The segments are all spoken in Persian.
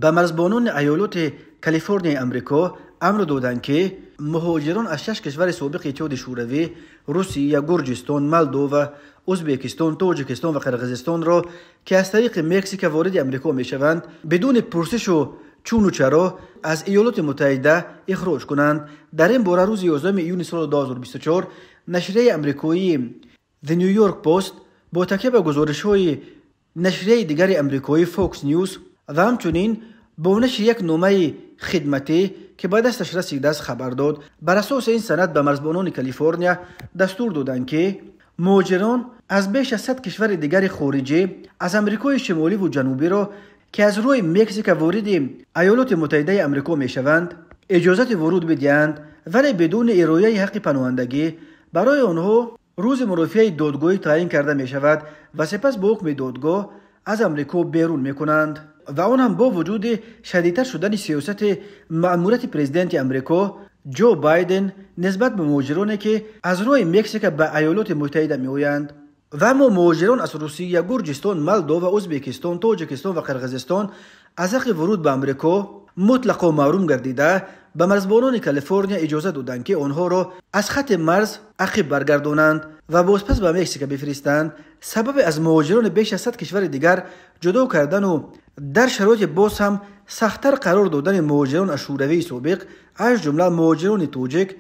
به مرزبانان ایالات کالیفرنیا امریکا امر دادند که مهاجران از 6 کشور سابق اتحاد شوروی، روسیه، گرجستان، مولدو و ازبکستان، تاجیکستان و قرقیزستان را که از طریق مکزیک وارد امریکا میشوند بدون پرسش و چون و چرا از ایالات متحده اخراج کنند. در این باره روز 11 ایون سال 2024 نشریه امریکایی The New York Post با تکیه به گزارش‌های نشریه دیگر امریکایی فوکس نیوز و همچنین با نشر یک نامه خدمتی که به دستش رسیده است خبر داد. بر اساس این سند به مرزبانان کالیفرنیا دستور دادند که مهاجران از بیش از 100 کشور دیگر خارجی از امریکای شمالی و جنوبی را که از روی مکزیک وارد ایالات متحده امریکا میشوند اجازه ورود بدهند، ولی بدون ارائه حق پناهندگی برای آنها روز مرافعه دادگاهی تعیین کرده می شود و سپس با حکم دادگاه از امریکا بیرون می کنند و آن هم با وجود شدیدتر شدن سیاست مأموریت پرزیدنت امریکا جو بایدن نسبت به مهاجرانی که از روی مکزیک به ایالات متحده می آیند. و اما مهاجران از روسیه، گرجستان، مولدو و ازبکستان، تاجیکستان و قرقیزستان از حق ورود به امریکا مطلقا محروم گردیده به مرزبانان کالیفرنیا اجازه دادند که آنها را از خط مرز عقب برگردانند و بازپس به مکزیک بفرستند. سبب از مهاجران بیش از 100 کشور دیگر جدا کردن و در شرایط باز هم سخت‌تر قرار دادن مهاجران از شوروی سابق از جمله مهاجران تاجیک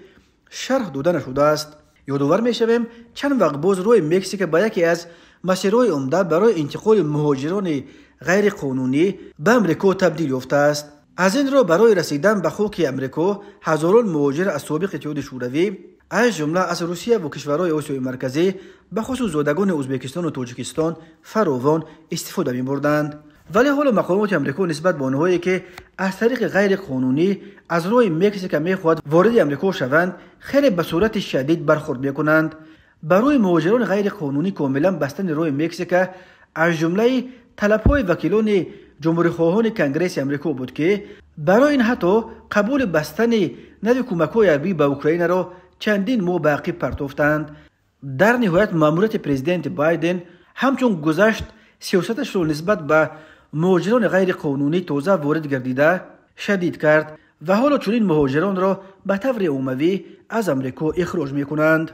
شرح داده شده است. یادآور می‌شویم چند وقت باز روی مکزیک به یکی از مسیرهای عمده برای انتقال مهاجران غیر قانونی به امریکا تبدیل یافته است. از این را برای رسیدن به خاک امریکا هزاران مهاجر از سابق اتحاد شوروی از جمله از روسیه و کشورهای آسیای مرکزی به خصوص زادگان ازبکستان و تاجیکستان فراوان استفاده می‌بردند. ولی حالا مقامات امریکا نسبت به آنهایی که از طریق غیر قانونی از روی مکزیک می‌خواهند وارد امریکا شوند خیلی به صورت شدید برخورد می‌کنند. برای مهاجران غیر قانونی کاملا بستن روی مکزیک از جمله طلب‌های وکیلان جمهوری‌خواهان کنگره امریکا بود که برای این حتی قبول بستن نوع کمک‌های حربی به اوکراین را چندین ماه به عقب پرتافتند. در نهایت مأموریت پرزیدنت بایدن همچون گذشت سیاستش را نسبت به مهاجران غیر قانونی تازه وارد گردیده شدید کرد و حالا چنین مهاجران را به طور عمومی از امریکا اخراج می‌کنند.